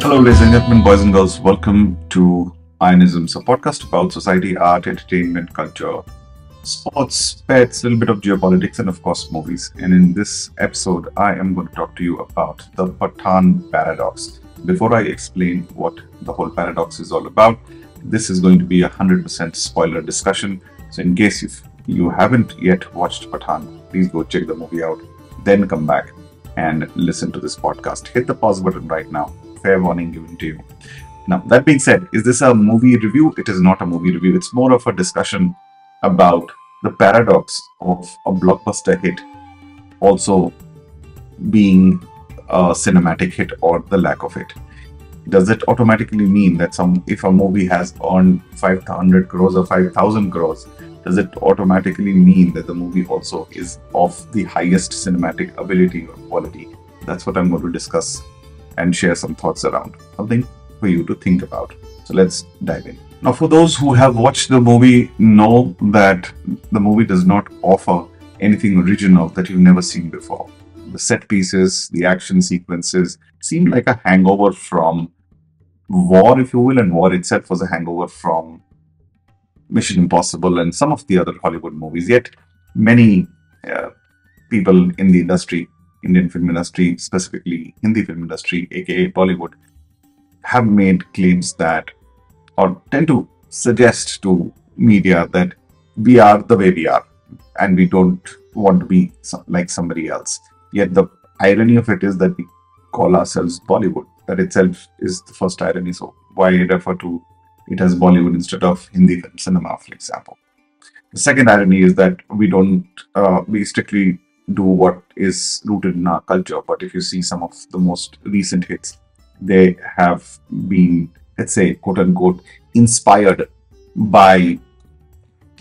Hello, ladies and gentlemen, boys and girls. Welcome to Aayanisms, a podcast about society, art, entertainment, culture, sports, pets, a little bit of geopolitics, and of course, movies. And in this episode, I am going to talk to you about the Pathaan Paradox. Before I explain what the whole paradox is all about, this is going to be a 100% spoiler discussion. So, in case if you haven't yet watched Pathaan, please go check the movie out, then come back and listen to this podcast. Hit the pause button right now. Fair warning given to you. Now, that being said, is this a movie review? It is not a movie review. It's more of a discussion about the paradox of a blockbuster hit also being a cinematic hit or the lack of it. Does it automatically mean that if a movie has earned 500 crores or 5,000 crores, does it automatically mean that the movie also is of the highest cinematic ability or quality? That's what I'm going to discuss and share some thoughts around. Something for you to think about. So let's dive in. Now, for those who have watched the movie, know that the movie does not offer anything original that you've never seen before. The set pieces, the action sequences seem like a hangover from War, if you will, and War itself was a hangover from Mission Impossible and some of the other Hollywood movies. Yet many people in the industry, Indian film industry, specifically Hindi film industry, aka Bollywood, have made claims that, or tend to suggest to media that we are the way we are and we don't want to be like somebody else. Yet the irony of it is that we call ourselves Bollywood. That itself is the first irony. So why refer to it as Bollywood instead of Hindi film cinema, for example? The second irony is that we strictly do what is rooted in our culture. But if you see some of the most recent hits, they have been, let's say, quote unquote, inspired by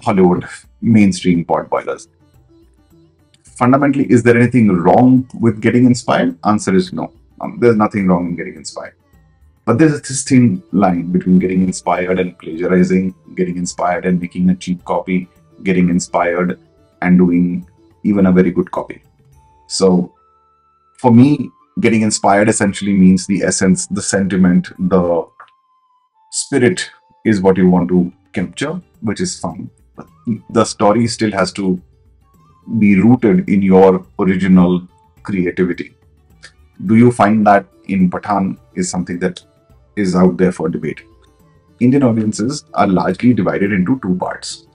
Hollywood mainstream pot boilers. Fundamentally, is there anything wrong with getting inspired? Answer is no. There's nothing wrong in getting inspired. But there's this thin line between getting inspired and plagiarizing, getting inspired and making a cheap copy, getting inspired and doing even a very good copy. So for me, getting inspired essentially means the essence, the sentiment, the spirit is what you want to capture, which is fine. But the story still has to be rooted in your original creativity. Do you find that in Pathaan is something that is out there for debate? Indian audiences are largely divided into two parts.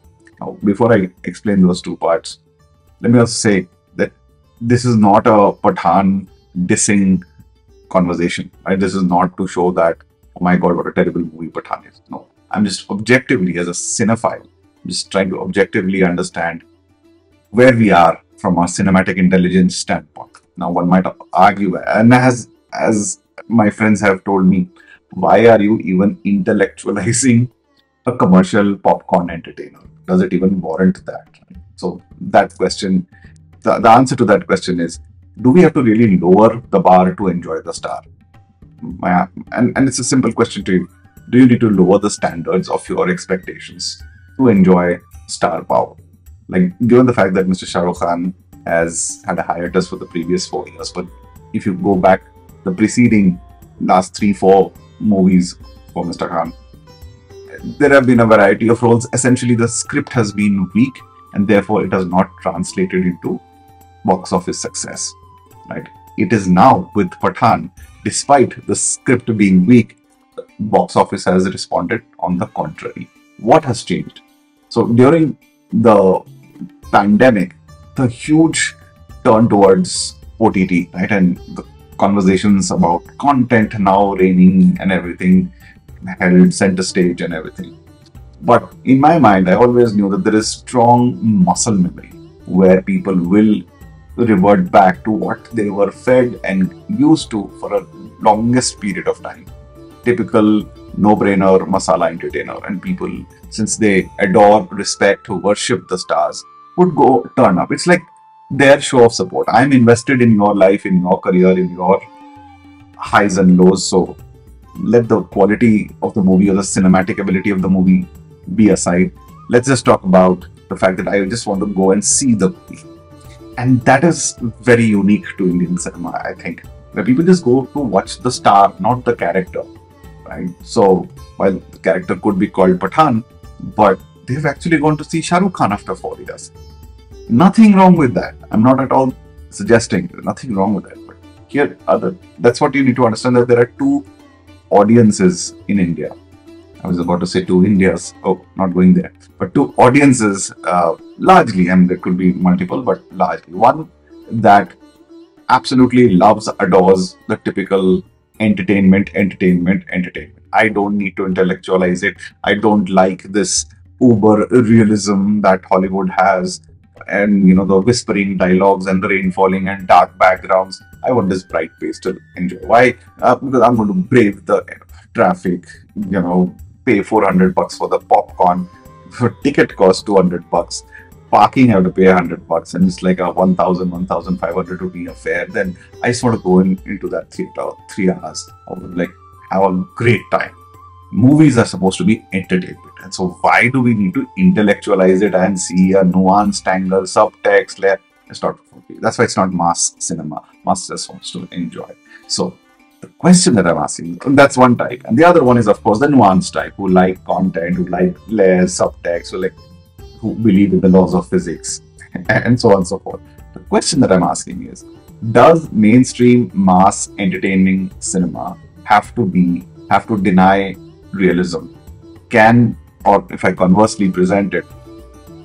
Now, before I explain those two parts, let me also say that this is not a Pathaan dissing conversation, right? This is not to show that, oh my God, what a terrible movie Pathaan is. No, I'm just objectively, as a cinephile, just trying to objectively understand where we are from a cinematic intelligence standpoint. Now, one might argue, and as my friends have told me, why are you even intellectualizing a commercial popcorn entertainer? Does it even warrant that? So that question, the answer to that question is, do we have to really lower the bar to enjoy the star? And it's a simple question to you. Do you need to lower the standards of your expectations to enjoy star power? Like, given the fact that Mr. Shah Rukh Khan has had a hiatus for the previous 4 years, but if you go back the preceding last 3-4 movies for Mr. Khan, there have been a variety of roles. Essentially, the script has been weak and therefore it has not translated into box office success, right? It is now with Pathaan, despite the script being weak, box office has responded on the contrary. What has changed? So during the pandemic, the huge turn towards OTT, right? And the conversations about content now reigning and everything held center stage and everything. But in my mind, I always knew that there is strong muscle memory where people will revert back to what they were fed and used to for a longest period of time. Typical no-brainer masala entertainer, and people, since they adore, respect, worship the stars, would go turn up. It's like their show of support. I'm invested in your life, in your career, in your highs and lows. So let the quality of the movie or the cinematic ability of the movie be aside. Let's just talk about the fact that I just want to go and see the movie. And that is very unique to Indian cinema, I think. where people just go to watch the star, not the character, right? So while the character could be called Pathaan, but they've actually gone to see Shah Rukh Khan after 4 years. Nothing wrong with that. I'm not at all suggesting there's nothing wrong with that. But here, that's what you need to understand, that there are two audiences in India. I was about to say two Indias. Oh, not going there. But two audiences, largely, and there could be multiple, but largely. One that absolutely loves, adores the typical entertainment. I don't need to intellectualize it. I don't like this uber realism that Hollywood has, and the whispering dialogues and the rain falling and dark backgrounds. I want this bright pastel enjoy. Why? Because I'm going to brave the traffic, pay $400 for the popcorn, for ticket cost $200, parking I have to pay $100, and it's like a 1,500 rupee affair. Then I just want to go into that theater 3 hours. I would like have a great time. Movies are supposed to be entertainment, and so why do we need to intellectualize it and see a nuanced angle, subtext, layer? It's not for me. That's why it's not mass cinema. Mass just wants to enjoy. So the question that I'm asking, that's one type, and the other one is of course the nuanced type, who like content, who like layers, subtext, who believe in the laws of physics, and so on and so forth. The question that I'm asking is, does mainstream mass entertaining cinema have to deny realism? Or if I conversely present it,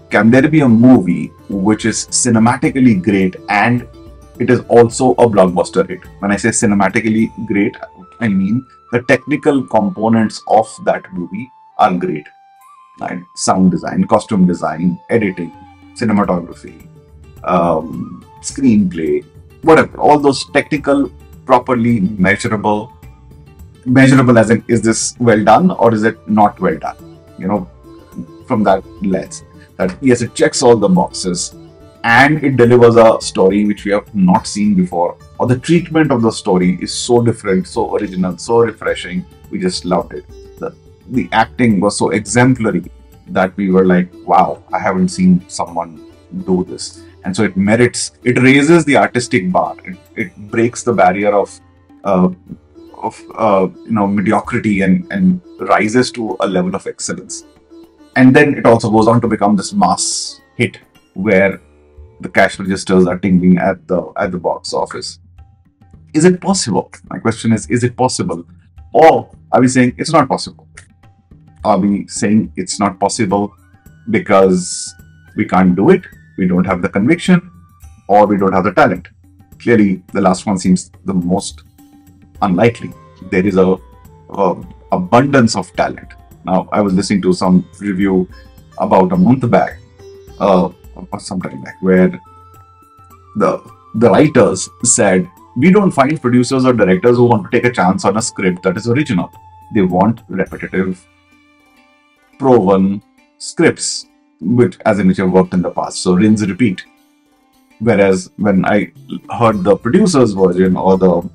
can there be a movie which is cinematically great and it is also a blockbuster hit? When I say cinematically great, I mean the technical components of that movie are great. Right? Sound design, costume design, editing, cinematography, screenplay, whatever. All those technical, properly measurable as in, is this well done or is it not well done? From that lens, that yes, it checks all the boxes and it delivers a story which we have not seen before, or the treatment of the story is so different, so original, so refreshing. We just loved it. The acting was so exemplary that we were like, wow, I haven't seen someone do this. And so it raises the artistic bar. It breaks the barrier of mediocrity and rises to a level of excellence. And then it also goes on to become this mass hit where the cash registers are tingling at the box office. Is it possible? My question is it possible? Or are we saying it's not possible? Are we saying it's not possible because we can't do it, we don't have the conviction, or we don't have the talent? Clearly, the last one seems the most unlikely. There is a abundance of talent. Now, I was listening to some review about a month back, or sometime back, where the writers said, we don't find producers or directors who want to take a chance on a script that is original. They want repetitive, proven scripts, which have worked in the past. So rinse, repeat. Whereas when I heard the producer's version or the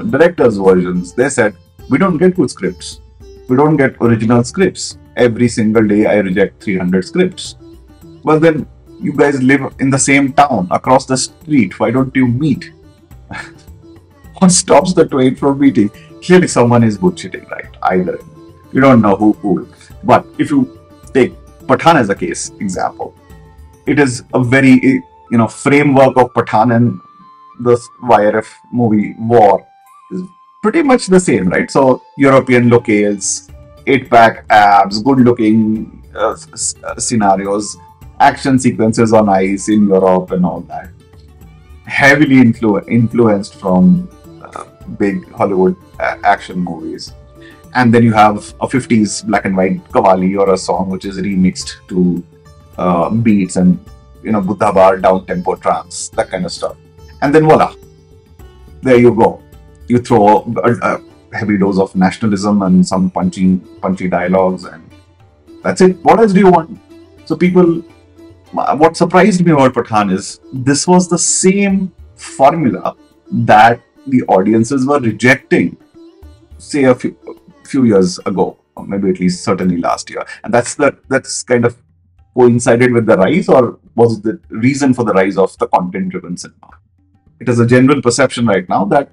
director's versions, they said, we don't get good scripts. We don't get original scripts. Every single day I reject 300 scripts. Well, then you guys live in the same town, across the street. Why don't you meet? What stops the twain from meeting? Clearly someone is bullshitting, right? Either. You don't know who. But if you take Pathaan as a case example, it is a very, framework of Pathaan and the YRF movie War is pretty much the same, right? So European locales, 8-pack abs, good-looking scenarios, action sequences on ice in Europe and all that. Heavily influenced from big Hollywood action movies. And then you have a 50s black and white qawwali or a song which is remixed to beats and, Buddha bar, down-tempo trance, that kind of stuff. And then voila, there you go. You throw a heavy dose of nationalism and some punchy dialogues, and that's it. What else do you want? So what surprised me about Pathaan is this was the same formula that the audiences were rejecting, say a few years ago, or maybe at least certainly last year. And that's kind of coincided with the rise, or was the reason for the rise of the content-driven cinema. It is a general perception right now that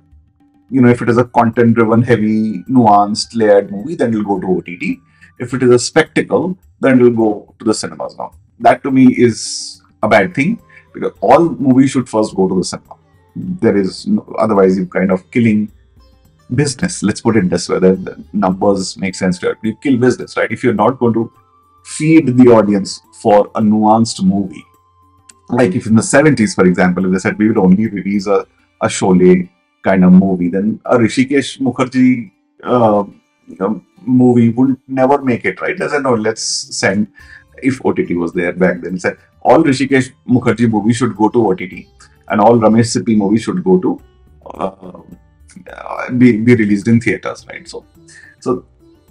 if it is a content-driven, heavy, nuanced, layered movie, then it'll go to OTT. If it is a spectacle, then it'll go to the cinemas now. That to me is a bad thing because all movies should first go to the cinema. There is otherwise you're kind of killing business. Let's put it this way: that the numbers make sense to it. You kill business, right? If you're not going to feed the audience for a nuanced movie, like if in the 70s, for example, if they said we will only release a Sholay kind of movie, then a Rishikesh Mukherjee movie would never make it, right? They said, no, let's send, if OTT was there back then, said all Rishikesh Mukherjee movies should go to OTT and all Ramesh Sippy movies should go to be released in theaters, right? So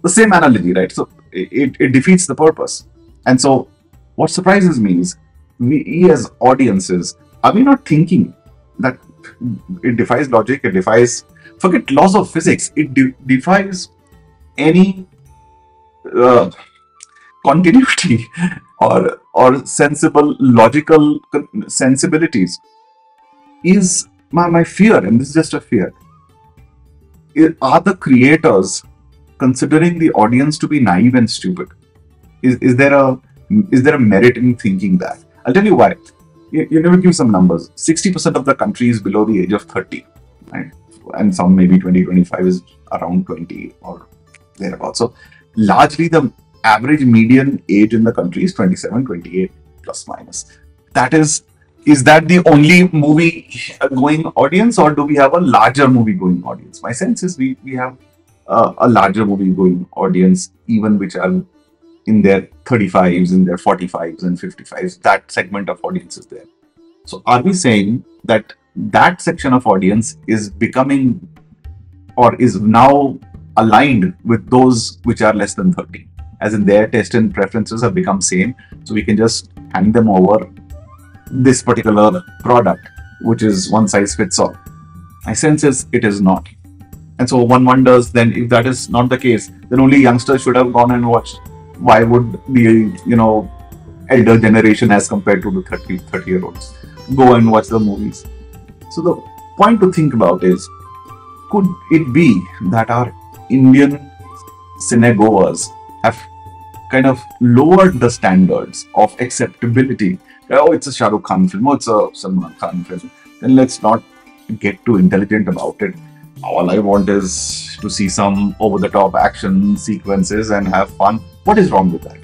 the same analogy, right? So it defeats the purpose. And so what surprises me is we as audiences, are we not thinking that it defies logic, it defies, forget laws of physics, it defies any continuity or sensible, logical sensibilities? Is my fear, and this is just a fear, are the creators considering the audience to be naive and stupid? Is there a merit in thinking that? I'll tell you why. You never give some numbers. 60% of the country is below the age of 30, right? And some maybe 20-25 is around 20 or thereabouts. So largely the average median age in the country is 27-28 plus minus. Is that the only movie going audience, or do we have a larger movie going audience? My sense is we have a larger movie going audience, even which are in their 35s, in their 45s and 55s. That segment of audience is there. So are we saying that that section of audience is becoming or is now aligned with those which are less than 30? As in their taste and preferences have become same, so we can just hand them over this particular product, which is one size fits all. My sense is it is not. And so one wonders then, if that is not the case, then only youngsters should have gone and watched. Why would the elder generation as compared to the 30-year-olds go and watch the movies? So the point to think about is, could it be that our Indian cinegoers have kind of lowered the standards of acceptability? Oh, it's a Shah Rukh Khan film, oh, it's a Salman Khan film. Then let's not get too intelligent about it. All I want is to see some over-the-top action sequences and have fun. What is wrong with that?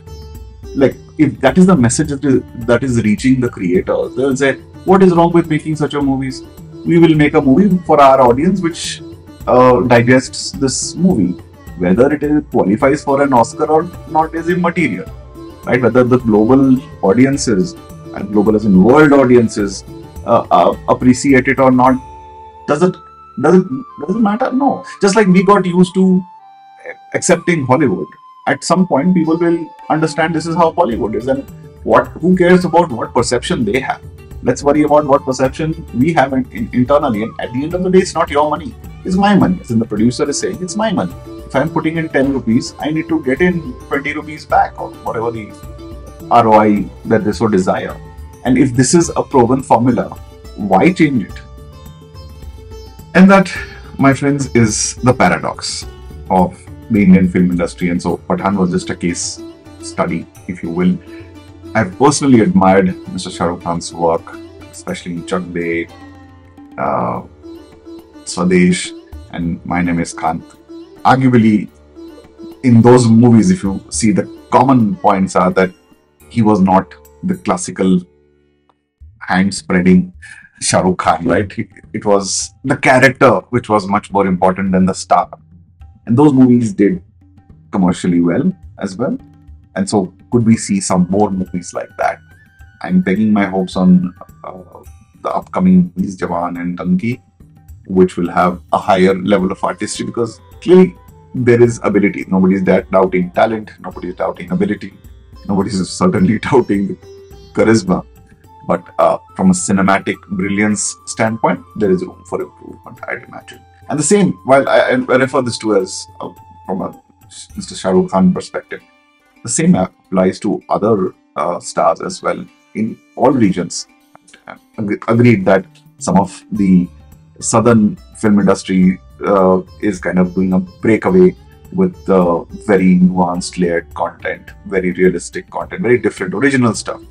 Like, if that is the message that is reaching the creators, they'll say, what is wrong with making such a movies? We will make a movie for our audience which digests this movie. Whether it qualifies for an Oscar or not is immaterial, right? Whether the global audiences, and global as in world audiences, appreciate it or not, doesn't matter. No, just like we got used to accepting Hollywood. At some point, people will understand this is how Hollywood is, and who cares about what perception they have? Let's worry about what perception we have internally. And at the end of the day, it's not your money; it's my money. As in the producer is saying, it's my money. If I'm putting in 10 rupees, I need to get in 20 rupees back, or whatever the ROI that they so desire. And if this is a proven formula, why change it? And that, my friends, is the paradox of the Indian film industry. And so Pathaan was just a case study, if you will. I've personally admired Mr. Shah Rukh Khan's work, especially in Chak De, Swadesh, and My Name is Khan. Arguably, in those movies, if you see, the common points are that he was not the classical hand-spreading Shah Rukh Khan, right? It was the character which was much more important than the star. And those movies did commercially well as well. And so could we see some more movies like that? I'm pegging my hopes on the upcoming movies, Jawan and Tanki, which will have a higher level of artistry, because clearly there is ability. Nobody's doubting talent, nobody's doubting ability, nobody's certainly doubting charisma. But from a cinematic brilliance standpoint, there is room for improvement, I'd imagine. And the same, while I refer this to as from a Mr. Shah Rukh Khan perspective, the same applies to other stars as well in all regions. Agreed that some of the southern film industry is kind of doing a breakaway with very nuanced, layered content, very realistic content, very different, original stuff.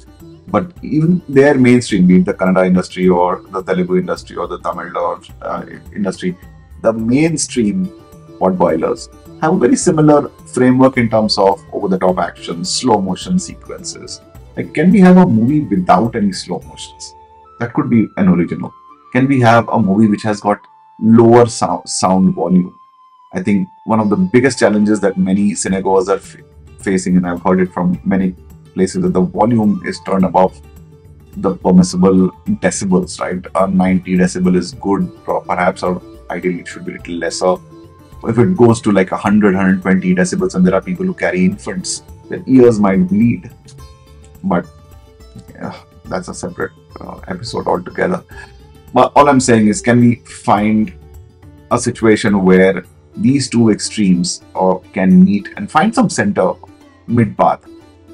But even their mainstream, be it the Kannada industry or the Telugu industry or the Tamil or industry, the mainstream pot boilers have a very similar framework in terms of over-the-top action, slow motion sequences. Like, can we have a movie without any slow motions? That could be an original. Can we have a movie which has got lower sound volume? I think one of the biggest challenges that many cinegoers are facing, and I've heard it from many places, that the volume is turned above the permissible decibels, right? A 90 decibel is good, perhaps, or ideally it should be a little lesser. If it goes to like 100, 120 decibels, and there are people who carry infants, their ears might bleed. But yeah, that's a separate episode altogether. But all I'm saying is, can we find a situation where these two extremes can meet and find some center, mid path,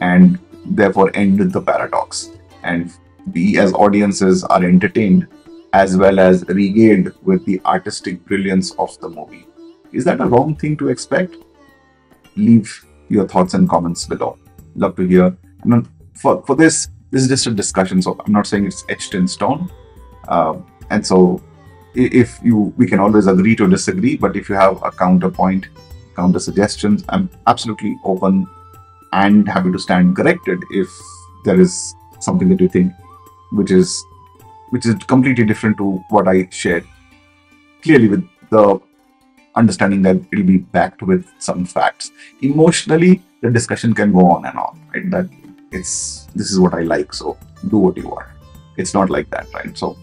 and therefore end with the paradox, and we as audiences are entertained as well as regaled with the artistic brilliance of the movie? Is that a wrong thing to expect? Leave your thoughts and comments below. Love to hear. For this is just a discussion, so I'm not saying it's etched in stone. And so we can always agree to disagree, but if you have a counterpoint, counter suggestions, I'm absolutely open and happy to stand corrected if there is something that you think which is completely different to what I shared. Clearly, with the understanding that it'll be backed with some facts. Emotionally, the discussion can go on and on, right? That this is what I like, so do what you want. It's not like that, right? So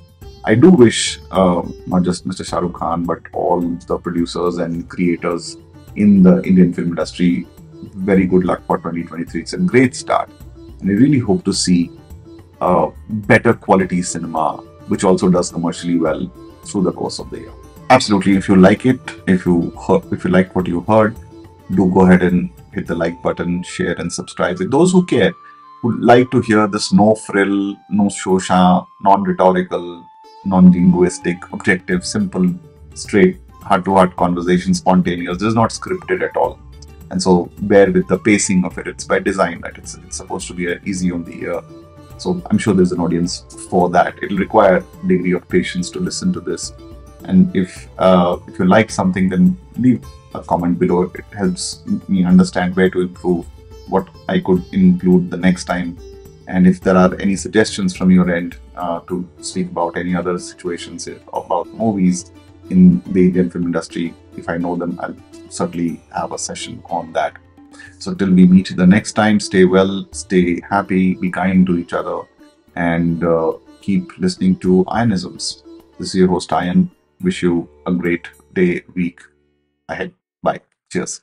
I do wish not just Mr. Shah Rukh Khan, but all the producers and creators in the Indian film industry very good luck for 2023. It's a great start, and I really hope to see better quality cinema, which also does commercially well through the course of the year. Absolutely, if you like it, if you like what you heard, do go ahead and hit the like button, share and subscribe. With those who care, who like to hear this no frill, no shosha, non-rhetorical, non-linguistic, objective, simple, straight, heart-to-heart conversation, spontaneous. This is not scripted at all. And so bear with the pacing of it. It's by design, right? It's supposed to be easy on the ear. So I'm sure there's an audience for that. It'll require a degree of patience to listen to this. And if you like something, then leave a comment below. It helps me understand where to improve, what I could include the next time. And if there are any suggestions from your end to speak about any other situations about movies in the Indian film industry, if I know them, I'll certainly have a session on that. So till we meet the next time, stay well, stay happy, be kind to each other, and keep listening to Aayanisms. This is your host, Aayan. Wish you a great day, week ahead. Bye. Cheers.